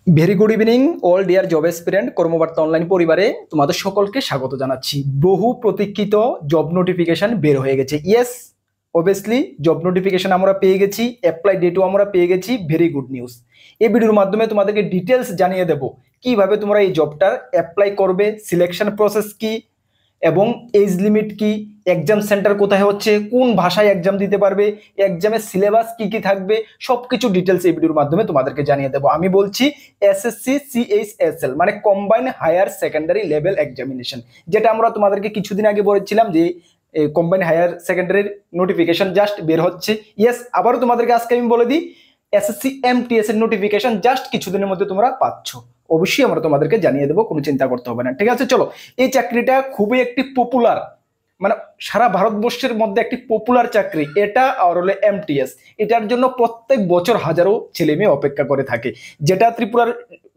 Very good evening all dear job aspirant Karmabarta online পরিবারে তোমাদের সকলকে স্বাগত জানাচ্ছি। বহু প্রতীক্ষিত জব নোটিফিকেশন বের হয়ে গেছে। ইয়েস, অবভিয়াসলি জব নোটিফিকেশন আমরা পেয়ে গেছি, অ্যাপ্লাই ডেটও আমরা পেয়ে গেছি। Very good news. এই ভিডিওর মাধ্যমে তোমাদেরকে ডিটেলস জানিয়ে দেব কিভাবে তোমরা এই জবটার অ্যাপ্লাই করবে, সিলেকশন প্রসেস কি এবং এজ লিমিট কি, এক্সাম সেন্টার কোথায় হচ্ছে, কোন ভাষায় এক্সাম দিতে পারবে, এক্সামের সিলেবাস কি কি থাকবে, সবকিছু ডিটেলস এই ভিডিওর মাধ্যমে তোমাদেরকে জানিয়ে দেবো। আমি বলছি এসএসসি সিএইচএসএল মানে combine higher secondary level examination, যেটা আমরা তোমাদেরকে কিছুদিন আগে বলেছিলাম যে কম্বাইন হায়ার সেকেন্ডারির নোটিফিকেশন জাস্ট বের হচ্ছে। ইয়েস, আবারও তোমাদেরকে আজকে আমি বলে দিই, এসএসসি এমটিএস এর নোটিফিকেশন জাস্ট কিছুদিনের মধ্যে তোমরা পাচ্ছ। অবশ্যই আমরা তোমাদেরকে জানিয়ে দেবো, কোনো চিন্তা করতে হবে না। ঠিক আছে, চলো। এই চাকরিটা খুবই একটি পপুলার, মানে সারা ভারতবর্ষের মধ্যে একটি পপুলার চাকরি এটা, আর হলো এমটিএস। এটার জন্য প্রত্যেক বছর হাজারো ছেলে মেয়ে অপেক্ষা করে থাকে, যেটা ত্রিপুরার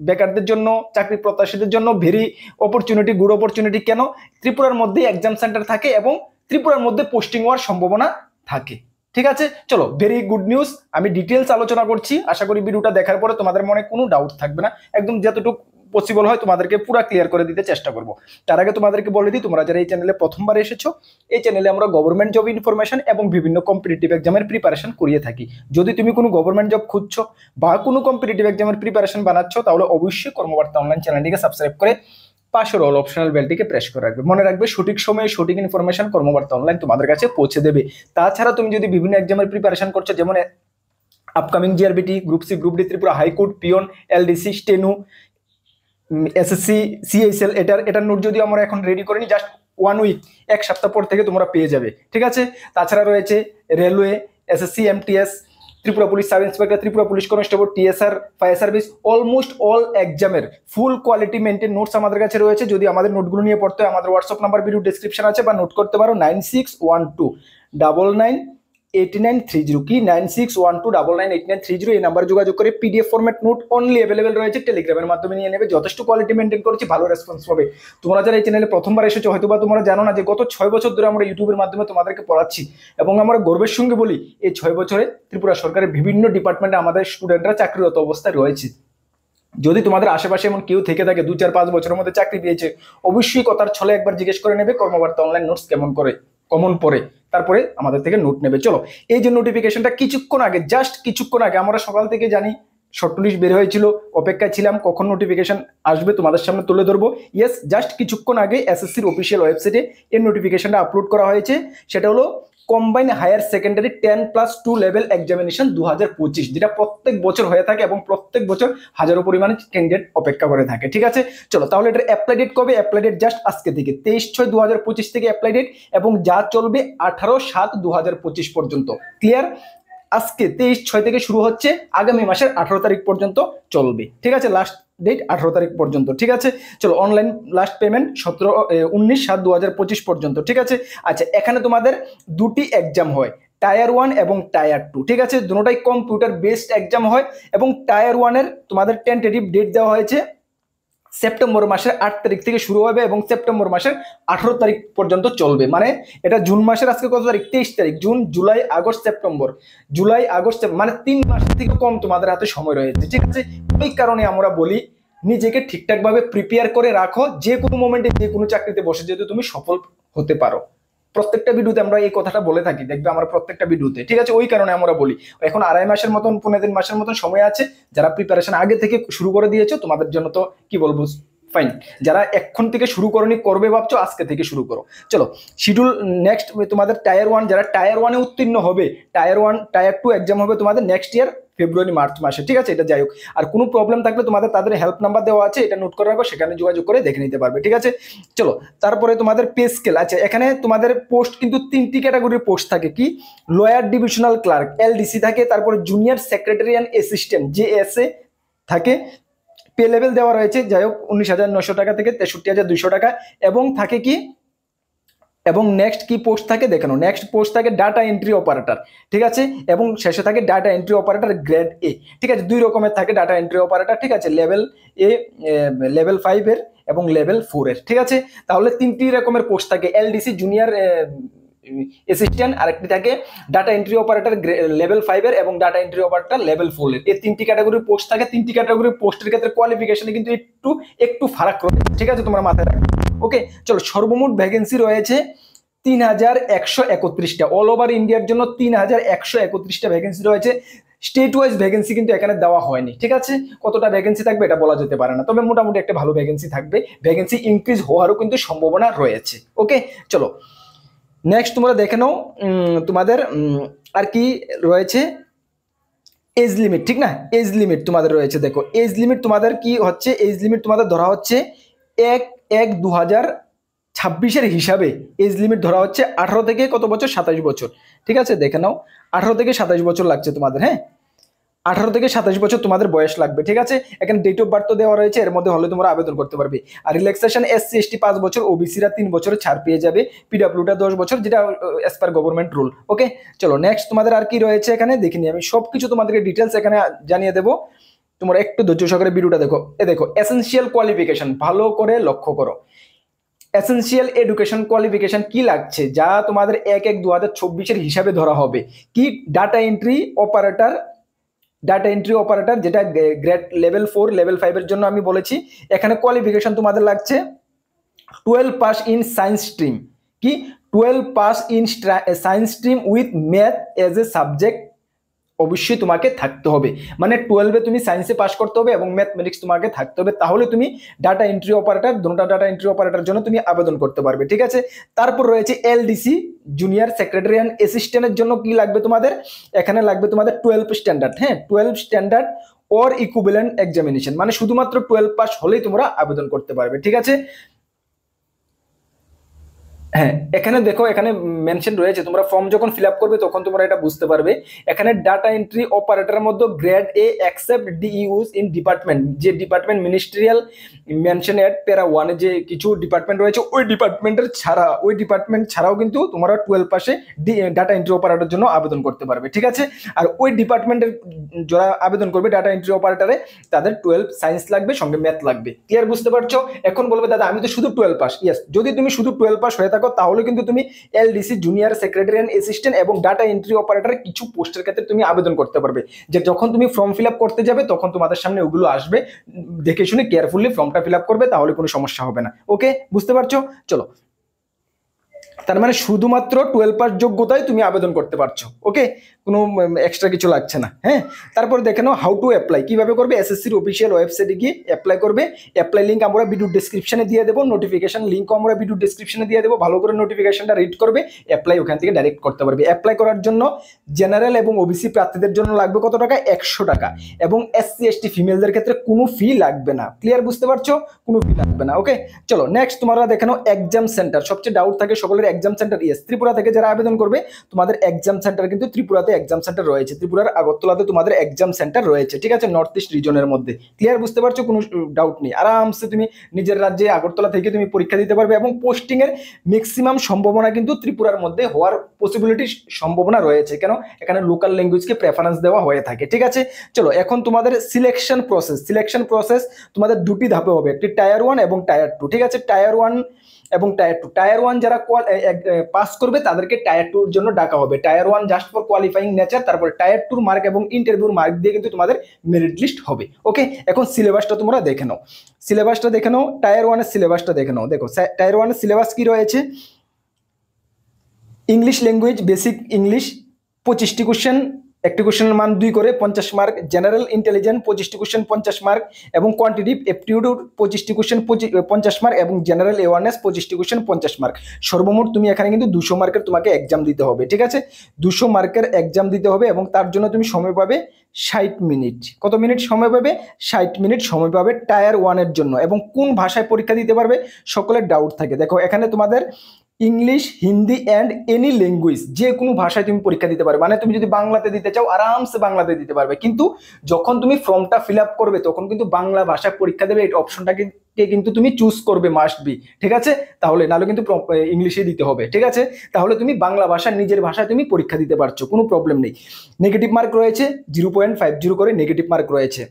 বেকারদের জন্য, চাকরি প্রত্যাশীদের জন্য ভেরি অপরচুনিটি, গুড অপরচুনিটি। কেন? ত্রিপুরার মধ্যে এক্সাম সেন্টার থাকে এবং ত্রিপুরার মধ্যে পোস্টিং হওয়ার সম্ভাবনা থাকে। ঠিক আছে, চলো, ভেরি গুড নিউজ। আমি ডিটেলস আলোচনা করছি, আশা করি ভিডিওটা দেখার পরে তোমাদের মনে কোনো ডাউট থাকবে না। একদম যতটুকু পসিবল হয় তোমাদেরকে পুরো ক্লিয়ার করে দিতে চেষ্টা করব। তার আগে তোমাদেরকে বলে দিই, তোমরা যারা এই চ্যানেলে প্রথমবার এসেছো, এই চ্যানেলে আমরা গভর্নমেন্ট জব ইনফরমেশন এবং বিভিন্ন কম্পিটিটিভ এক্সামের প্রিপারেশন করিয়ে থাকি। যদি তুমি কোনো গভর্নমেন্ট জব খুঁজছো বা কোনো কম্পিটিটিভ এক্সামের প্রিপারেশন বানাচ্ছ, তাহলে অবশ্যই কর্মবার্তা অনলাইন চ্যানেলটিকে সাবস্ক্রাইব করে পাশের অল অপশনাল বেলটিকে প্রেস করে রাখবে। মনে রাখবে, সঠিক সময়ে সঠিক ইনফরমেশন কর্মবার্তা অনলাইন তোমাদের কাছে পৌঁছে দেবে। তাছাড়া তুমি যদি বিভিন্ন এক্সামের প্রিপারেশন করছো, যেমন upcoming JRBT, group C, group D, Tripura high court, peon, LDC, steno, SSC CHL, এটার নোট যদি আমরা এখন রেডি করে নিই, জাস্ট 1 উইক, এক সপ্তাহ পর থেকে তোমরা পেয়ে যাবে। ঠিক আছে, তাছাড়া রয়েছে railway, SSC MTS, Tripura police sub inspector, Tripura police constable, TSR, fire service, almost all এক্সামের ফুল কোয়ালিটি মেনটেন নোটস আমাদের কাছে রয়েছে। যদি আমাদের নোটগুলো নিয়ে পড়তে হয়, আমাদের হোয়াটসঅ্যাপ নাম্বার ভিডিও ডেসক্রিপশন আছে, বা নোট করতে পারো 9612998930। কি 9612998930, এই নাম্বার যোগাযোগ করে PDF format note only available রয়েছে, টেলিগ্রামের মাধ্যমে নিয়ে নেবে। যথেষ্ট কোয়ালিটি মেনটেন করেছি, ভালো রেসপন্স পাবে। তোমরা যারা এই চ্যানেলে প্রথমবার এসেছো, হয়তো বা তোমরা জানো না যে গত 6 বছর ধরে আমরা ইউটিউবের মাধ্যমে তোমাদেরকে পড়াচ্ছি, এবং আমরা গর্বের সঙ্গে বলি এই 6 বছরে ত্রিপুরা সরকারের বিভিন্ন ডিপার্টমেন্টে আমাদের স্টুডেন্টরা চাকরিরত অবস্থায় রয়েছে। যদি তোমাদের আশেপাশে এমন কেউ থেকে থাকে 2, 4, 5 বছরের মধ্যে চাকরি পেয়েছে, অবশ্যই কথার ছলে একবার জিজ্ঞেস করে নেবে কর্মবার্তা অনলাইন নোটস কেমন করে কমন পড়ে, তারপরে আমাদের থেকে নোট নেবে। চলো, এই যে নোটিফিকেশনটা কিছুক্ষণ আগে, জাস্ট কিছুক্ষণ আগে আমরা সকাল থেকে জানি শর্ট লিস্ট বের হয়েছিল, অপেক্ষায় ছিলাম কখন নোটিফিকেশন আসবে, তোমাদের সামনে তুলে ধরবো। ইয়েস, জাস্ট কিছুক্ষণ আগে এসএসসির অফিসিয়াল ওয়েবসাইটে এই নোটিফিকেশনটা আপলোড করা হয়েছে। সেটা হলো combine higher secondary 10+2 level examination 2025, যেটা প্রত্যেক বছর হয়ে থাকে এবং প্রত্যেক বছর হাজারো পরিমাণে ক্যান্ডিডেট অপেক্ষা করে থাকে। ঠিক আছে, চলো, তাহলে এটার অ্যাপ্লাই ডেট কবে? অ্যাপ্লাই ডেট জাস্ট আজকে থেকে 23/6/2025 থেকে অ্যাপ্লাই ডেট, এবং যা চলবে 18/7/2025 পর্যন্ত। ক্লিয়ার? আজকে 23/6 থেকে শুরু হচ্ছে, আগামী মাসের 18 তারিখ পর্যন্ত চলবে। ঠিক আছে, লাস্ট ডেট 18 তারিখ পর্যন্ত। ঠিক আছে, চলো, অনলাইন লাস্ট পেমেন্ট 19/7/2025 পর্যন্ত। ঠিক আছে, আচ্ছা, এখানে তোমাদের দুটি এক্সাম হয়, টায়ার 1 এবং টায়ার 2। ঠিক আছে, দুটোটাই কম্পিউটার বেসড এক্সাম হয়, এবং টায়ার 1 এর তোমাদের টেন্টেটিভ ডেট দেওয়া হয়েছে সেপ্টেম্বর মাসের 8 তারিখ থেকে শুরু হবে এবং সেপ্টেম্বর মাসের 18 তারিখ পর্যন্ত চলবে। মানে এটা জুন মাসের আজকে কত তারিখ? 23 তারিখ। June, July, August, September, July, August, মানে 3 মাস থেকে কম তোমাদের হাতে সময় রয়েছে। ঠিক আছে, এই কারণে আমরা বলি নিজেকে ঠিকঠাক ভাবে প্রিপেয়ার করে রাখো, যে কোনো মোমেন্টে যে কোনো চাকরিতে বসে যেতে তুমি সফল হতে পারো। প্রত্যেকটা ভিডিওতে আমরা এই কথাটা বলে থাকি, দেখবে আমরা প্রত্যেকটা ভিডিওতে। ঠিক আছে, ওই কারণে আমরা বলি এখন 2.5 মাসের মতন, 15 মাসের মতন সময় আছে। যারা প্রিপারেশন আগে থেকে শুরু করে দিয়েছো, তোমাদের জন্য তো কি বলবো, ফাইন। যারা এখন থেকে শুরু করনি, করবে ভাবছো, আজকে থেকে শুরু করো। চলো, শিডিউল নেক্সট তোমাদের টায়ার 1, যারা টায়ার 1-এ উত্তীর্ণ হবে, টায়ার 1 টায়ার 2 এক্সাম হবে তোমাদের নেক্সট ইয়ার ফেব্রুয়ারি মার্চ মাসে। ঠিক আছে, এটা যাই হোক। আর কোনো প্রবলেম থাকলে তোমাদের তাদের হেল্প নাম্বার দেওয়া আছে, এটা নোট করে রাখো, সেখানে যোগাযোগ করে দেখে নিতে পারবে। ঠিক আছে, চলো, তারপরে তোমাদের পে স্কেল আছে। এখানে তোমাদের পোস্ট কিন্তু 3টি ক্যাটাগরির পোস্ট থাকে। কি? লয়ার ডিভিশনাল ক্লার্ক, এলডিসি থাকে, তারপরে junior secretary and assistant, JSA থাকে। পে লেভেল দেওয়া রয়েছে, যাই হোক, 19,900 টাকা থেকে 63,200 টাকা। এবং থাকে কি, এবং নেক্সট কি পোস্ট থাকে দেখে নাও। নেক্সট পোস্ট থাকে ডাটা এন্ট্রি অপারেটর। ঠিক আছে, এবং শেষে থাকে data entry operator grade A. ঠিক আছে, 2 রকমের থাকে ডাটা এন্ট্রি অপারেটর। ঠিক আছে, লেভেল এ, লেভেল 5 এর এবং লেভেল 4 এর। ঠিক আছে, তাহলে 3টি রকমের পোস্ট থাকে। এলডিসি জুনিয়র অ্যাসিস্ট্যান্ট, আরেকটি থাকে ডাটা এন্ট্রি অপারেটর লেভেল 5 এর এবং ডাটা এন্ট্রি অপারেটর লেভেল 4 এর। এই তিনটি ক্যাটাগরির পোস্ট থাকে। তিনটি ক্যাটাগরির পোস্টের ক্ষেত্রে কোয়ালিফিকেশনে কিন্তু একটু একটু ফারাক রয়েছে, ঠিক আছে, তোমরা মাথায় রাখবে। ওকে, চলো, সর্বমোট ভ্যাকেন্সি রয়েছে 3131টা। অল ওভার ইন্ডিয়ার জন্য 3131টা ভ্যাকেন্সি রয়েছে। স্টেট ওয়াইজ ভ্যাকেন্সি কিন্তু এখানে দেওয়া হয়নি, ঠিক আছে। কতটা ভ্যাকেন্সি থাকবে এটা বলা যেতে পারে না, তবে মোটামুটি একটা ভালো ভ্যাকেন্সি থাকবে। ভ্যাকেন্সি ইনক্রিজ হওয়ারও কিন্তু সম্ভাবনা রয়েছে। ওকে, চলো নেক্সট তোমরা দেখে নাও তোমাদের আর কি রয়েছে। এজ লিমিট, ঠিক না, এজ লিমিট তোমাদের রয়েছে। দেখো এজ লিমিট তোমাদের কি হচ্ছে, এজ লিমিট তোমাদের ধরা হচ্ছে 1/1/2026 হিসাবে এজ লিমিট ধরা হচ্ছে 18 থেকে কত বছর, 27 বছর, ঠিক আছে। দেখে নাও 18 থেকে 27 বছর লাগছে তোমাদের, হ্যাঁ, 18 থেকে 27 বছর তোমাদের বয়স লাগবে, ঠিক আছে। এখানে ডেট অফ বার্থ দেওয়া রয়েছে, এর মধ্যে হলে তোমরা আবেদন করতে পারবে। আর রিল্যাক্সেশন SC ST 5 বছর, ওবিসিরা 3 বছরের ছাড় পেয়ে যাবে, পিডব্লিউটা 10 বছর, যেটা অ্যাজ পার গভর্নমেন্ট রুল। ওকে, চলো নেক্সট তোমাদের আর কি রয়েছে এখানে দেখিনি, আমি সবকিছু তোমাদেরকে ডিটেলস এখানে জানিয়ে দেবো। তোমরা একটু ধৈর্য সহকারে ভিডিওটা দেখো। দেখো এসেনশিয়াল কোয়ালিফিকেশন, ভালো করে লক্ষ্য করো। এসেনশিয়াল এডুকেশন কোয়ালিফিকেশন কি লাগছে, যা তোমাদের 1/1/2026 হিসাবে ধরা হবে কি, data entry operator, data entry operator যেটা গ্রেড লেভেল 4 লেভেল 5 এর জন্য আমি বলেছি। এখানে কোয়ালিফিকেশন তোমাদের লাগছে 12 পাস ইন সায়েন্স স্ট্রিম, কি 12 pass in science stream with math as a subject অবশ্যই তোমাকে থাকতে হবে। মানে 12-এ তুমি সায়েন্সে পাস করতে হবে এবং ম্যাথমেটিক্স তোমাকে থাকতে হবে, তাহলে তুমি ডাটা এন্ট্রি অপারেটর, দুটো ডাটা এন্ট্রি অপারেটর জন্য তুমি আবেদন করতে পারবে, ঠিক আছে। তারপর রয়েছে LDC জুনিয়র সেক্রেটারি অ্যান্ড অ্যাসিস্ট্যান্টের জন্য কি লাগবে তোমাদের, এখানে লাগবে তোমাদের 12 স্ট্যান্ডার্ড, হ্যাঁ, 12 স্ট্যান্ডার্ড অর ইকুইভ্যালেন্ট এক্সামিনেশন, মানে শুধুমাত্র 12 পাস হলেই তোমরা আবেদন করতে পারবে, ঠিক আছে। হ্যাঁ, এখানে দেখো, এখানে মেনশন রয়েছে, তোমরা ফর্ম যখন ফিল আপ করবে তখন তোমরা এটা বুঝতে পারবে। এখানে ডাটা এন্ট্রি অপারেটরের মধ্যে grade A accept DEUs in department, যে ডিপার্টমেন্ট মিনিস্ট্রিয়াল মেনশন এট প্যারা 1-এ যে কিছু ডিপার্টমেন্ট রয়েছে, ওই ডিপার্টমেন্ট ছাড়াও কিন্তু তোমরা 12 পাশে ডাটা এন্ট্রি অপারেটরের জন্য আবেদন করতে পারবে, ঠিক আছে। আর ওই ডিপার্টমেন্টের যারা আবেদন করবে ডাটা এন্ট্রি অপারেটরে, তাদের 12 সায়েন্স লাগবে, সঙ্গে ম্যাথ লাগবে। ক্লিয়ার, বুঝতে পারছো? এখন বলবে দাদা আমি তো শুধু 12 পাস। ইয়েস, যদি তুমি শুধু 12 পাস হয়ে থাকো তাহলে কিন্তু তুমি LDC junior secretary and assistant এবং ডাটা এন্ট্রি অপারেটরের কিছু পোস্টের ক্ষেত্রে তুমি আবেদন করতে পারবে। যে যখন তুমি ফর্ম ফিল আপ করতে যাবে তখন তোমাদের সামনে ওগুলো আসবে, দেখে শুনে কেয়ারফুলি ফর্মটা ফিল আপ করবে, তাহলে কোনো সমস্যা হবে না। ওকে, বুঝতে পারছো? চলো, তার মানে শুধুমাত্র 12 পাস যোগ্যতায় তুমি আবেদন করতে পারছো। ওকে, কোনো এক্সট্রা কিছু লাগছে না। হ্যাঁ, তারপর দেখে নাও হাউ টু অ্যাপ্লাই, কিভাবে করবে। SSCর অফিসিয়াল ওয়েবসাইটে গিয়ে অ্যাপ্লাই করবে। অ্যাপ্লাই লিঙ্ক আমরা ভিডিও ডেসক্রিপশনে দিয়ে দেবো, নোটিফিকেশন লিঙ্কও আমরা ভিডিও ডেসক্রিপশনে দিয়ে দেবো। ভালো করে নোটিফিকেশনটা রিড করবে, অ্যাপ্লাই ওখান থেকে ডাইরেক্ট করতে পারবে। অ্যাপ্লাই করার জন্য জেনারেল এবং ওবিসি প্রার্থীদের জন্য লাগবে কত টাকা, 100 টাকা, এবং SC ST ফিমেলদের ক্ষেত্রে কোনো ফি লাগবে না। ক্লিয়ার, বুঝতে পারছো? কোনো ফি লাগবে না। ওকে, চলো নেক্সট তোমরা দেখে নাও এক্সাম সেন্টার। সবচেয়ে ডাউট থাকে সকলের, এক্সাম সেন্টার। ইয়েস, ত্রিপুরা থেকে যারা আবেদন করবে তোমাদের এক্সাম সেন্টার কিন্তু ত্রিপুরাতে এক্সাম সেন্টার রয়েছে, ত্রিপুরার আগরতলাতে তোমাদের এক্সাম সেন্টার রয়েছে, ঠিক আছে, নর্থ ইস্ট রিজনের মধ্যে। ক্লিয়ার, বুঝতে পারছো? কোনো ডাউট নেই, আরামসে তুমি নিজের রাজ্যে আগরতলা থেকে তুমি পরীক্ষা দিতে পারবে, এবং পোস্টিং এর ম্যাক্সিমাম সম্ভাবনা কিন্তু ত্রিপুরার মধ্যে হওয়ার পসিবিলিটি সম্ভাবনা রয়েছে, কেন এখানে লোকাল ল্যাঙ্গুয়েজকে প্রেফারেন্স দেওয়া হয়ে থাকে, ঠিক আছে। চলো, এখন তোমাদের সিলেকশন প্রসেস তোমাদের দুটি ধাপে হবে, একটি টায়ার 1 এবং টায়ার 2, ঠিক আছে। টায়ার 1 এবং টায়ার 2, টায়ার 1 যারা পাস করবে তাদেরকে টায়ার 2 এর জন্য ডাকা হবে। Tyre 1 just for qualifying nature, তারপর টায়ার 2 মার্ক এবং ইন্টারভিউর মার্ক দিয়ে কিন্তু তোমাদের মেরিট লিস্ট হবে। ওকে, এখন সিলেবাসটা তোমরা দেখে নাও, টায়ার 1 এর সিলেবাসটা দেখে নাও। দেখো টায়ার 1 এর সিলেবাস কি রয়েছে। ইংলিশ ল্যাঙ্গুয়েজ বেসিক ইংলিশ 25টি কোশ্চেন, একটি কোশ্চেনের মান 2 করে 50 মার্ক, জেনারেল ইন্টেলিজেন্স 25টি কোশ্চেন 50 মার্ক, এবং কোয়ান্টিটিভ এপটিটিউড 25টি কোশ্চেন 50 মার্ক, এবং জেনারেল অ্যাওয়ারনেস 25টি কোশ্চেন 50 মার্ক। সর্বমোট তুমি এখানে কিন্তু 200 মার্কের তোমাকে এক্সাম দিতে হবে, ঠিক আছে। 200 মার্কের এক্সাম দিতে হবে, এবং তার জন্য তুমি সময় পাবে 60 মিনিট। কত মিনিট সময় পাবে? 60 মিনিট সময় পাবে টায়ার 1 এর জন্য। এবং কোন ভাষায় পরীক্ষা দিতে পারবে সকলের ডাউট থাকে। দেখো এখানে তোমাদের English, Hindi and any language, যে কোনো ভাষায় তুমি পরীক্ষা দিতে পারবে। মানে তুমি যদি বাংলাতে দিতে চাও আরামসে বাংলাতে দিতে পারবে, কিন্তু যখন তুমি ফর্মটা ফিল আপ করবে তখন কিন্তু বাংলা ভাষায় পরীক্ষা দেবে, এই অপশনটাকে কিন্তু তুমি চুজ করবে, মাস্ট বি, ঠিক আছে। তাহলে নাহলে কিন্তু ইংলিশে দিতে হবে, ঠিক আছে। তাহলে তুমি বাংলা ভাষা, নিজের ভাষায় তুমি পরীক্ষা দিতে পারছো, কোনো প্রবলেম নেই। নেগেটিভ মার্ক রয়েছে 0.50 করে নেগেটিভ মার্ক রয়েছে।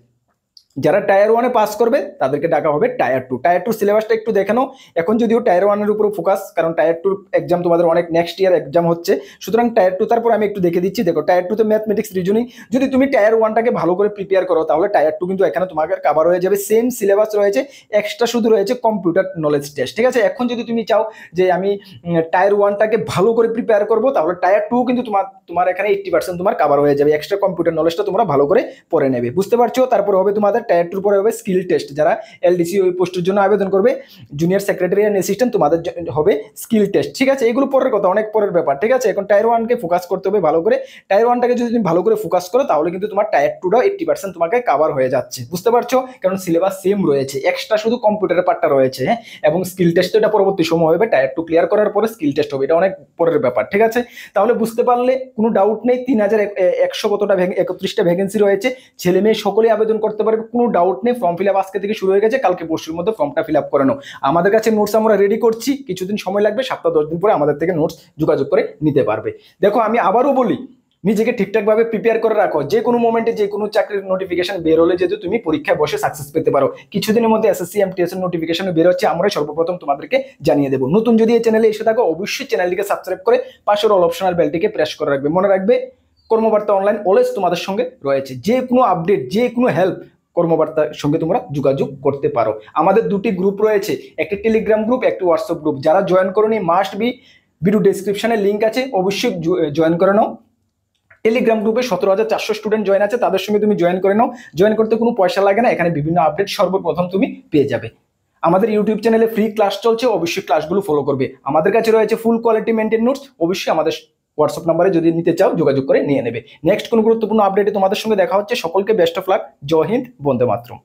যারা টায়ার ওয়ানে পাস করবে তাদেরকে ডাকা হবে টায়ার টু। টায়ার টু সিলেবাসটা একটু দেখে নাও। এখন যদিও টায়ার ওয়ানের উপর ফোকাস, কারণ টায়ার টুর এক্সাম তোমাদের অনেক নেক্সট ইয়ার এক্সাম হচ্ছে, সুতরাং টায়ার টু তারপর আমি একটু দেখে দিচ্ছি। দেখো টায়ার টুতে ম্যাথমেটিক্স, রিজনিং, যদি তুমি টায়ার ওয়ানটাকে ভালো করে প্রিপেয়ার করো তাহলে টায়ার টু কিন্তু এখানে তোমাকে কাভার হয়ে যাবে। সেম সিলেবাস রয়েছে, এক্সট্রা শুধু রয়েছে কম্পিউটার নলেজ টেস্ট, ঠিক আছে। এখন যদি তুমি চাও যে আমি টায়ার ওয়ানটাকে ভালো করে প্রিপেয়ার করবো, তাহলে টায়ার টু কিন্তু তোমার এখানে 80% তোমার কাভার হয়ে যাবে। এক্সট্রা কম্পিউটার নলেজটা তোমরা ভালো করে পড়ে নেবে, বুঝতে পারছো। তারপর হবে তোমাদের টায়ার টুর পরে হবে স্কিল টেস্ট। যারা এলডিসি ওই পোস্টের জন্য আবেদন করবে, জুনিয়র সেক্রেটারি অ্যান্ড অ্যাসিস্ট্যান্ট, তোমাদের হবে স্কিল টেস্ট, ঠিক আছে। এগুলো পরের কথা, অনেক পরের ব্যাপার, ঠিক আছে। এখন টায়ার ওয়ানকে ফোকাস করতে হবে ভালো করে। টায়ার ওয়ানটাকে যদি তুমি ভালো করে ফোকাস করো তাহলে কিন্তু তোমার টায়ার টুটাও 80% তোমাকে কাভার হয়ে যাচ্ছে, বুঝতে পারছো। কারণ সিলেবাস সেম রয়েছে, এক্সট্রা শুধু কম্পিউটারের পার্টটা রয়েছে, হ্যাঁ। এবং স্কিল টেস্ট এটা পরবর্তী সময় হবে, টায়ার টু ক্লিয়ার করার পরে স্কিল টেস্ট হবে, এটা অনেক পরের ব্যাপার, ঠিক আছে। তাহলে বুঝতে পারলে, কোনো ডাউট নেই। 3100 কতটা 31টা ভ্যাকেন্সি রয়েছে, ছেলে মেয়ে সকলেই আবেদন করতে পারবে, কোনো ডাউট নেই। ফর্ম ফিল আপ আজকে থেকে শুরু হয়ে গেছে, কালকে পরশুর মধ্যে ফর্মটা ফিল আপ করে নাও। আমাদের কাছে নোটস আমরা রেডি করছি, কিছুদিন সময় লাগবে, 7-10 দিন পরে আমাদের থেকে নোটস যোগাযোগ করে নিতে পারবে। দেখো আমি আবারও বলি, নিজেকে ঠিকঠাকভাবে প্রিপেয়ার করে রাখো। যে কোনো মোমেন্টে যে কোনো চাকরির নোটিফিকেশন বের হলে যেহেতু তুমি পরীক্ষায় বসে সাকসেস পেতে পারো। কিছুদিনের মধ্যে এসএসসি এমটিএস এর নোটিফিকেশন বের হচ্ছে, আমরা সর্বপ্রথম তোমাদেরকে জানিয়ে দেবো। নতুন যদি এই চ্যানেলে এসে থাকো, অবশ্যই চ্যানেলটিকে সাবস্ক্রাইব করে পাশের অল অপশনাল বেলটিকে প্রেস করে রাখবে। মনে রাখবে, কর্মবার্তা অনলাইন অলওয়েজ তোমাদের সঙ্গে রয়েছে। যে কোনো আপডেট, যে কোনো হেল্প কর্মবার্তার সঙ্গে তোমরা যোগাযোগ করতে পারো। আমাদের দুটি গ্রুপ রয়েছে, একটি টেলিগ্রাম গ্রুপ, একটি হোয়াটসঅ্যাপ গ্রুপ। যারা জয়েন করোনি, মাস্ট বি, ভিডিও ডেসক্রিপশনে লিঙ্ক আছে, অবশ্যই জয়েন করে নাও। টেলিগ্রাম গ্রুপে 17,400 স্টুডেন্ট জয়েন আছে, তাদের সঙ্গে তুমি জয়েন করে নাও। জয়েন করতে কোনো পয়সা লাগে না, এখানে বিভিন্ন আপডেট সর্বপ্রথম তুমি পেয়ে যাবে। আমাদের ইউটিউব চ্যানেলে ফ্রি ক্লাস চলছে, অবশ্যই ক্লাসগুলো ফলো করবে। আমাদের কাছে রয়েছে ফুল কোয়ালিটি মেনটেন নোটস, অবশ্যই আমাদের হোয়াটসঅ্যাপ নাম্বারে যদি নিতে চাও যোগাযোগ করে নিয়ে নেবে। নেক্সট কোনো গুরুত্বপূর্ণ আপডেটে তোমাদের সঙ্গে দেখা হচ্ছে। সকলকে বেস্ট অফ লাক। জয় হিন্দ, বন্দে মাতরম।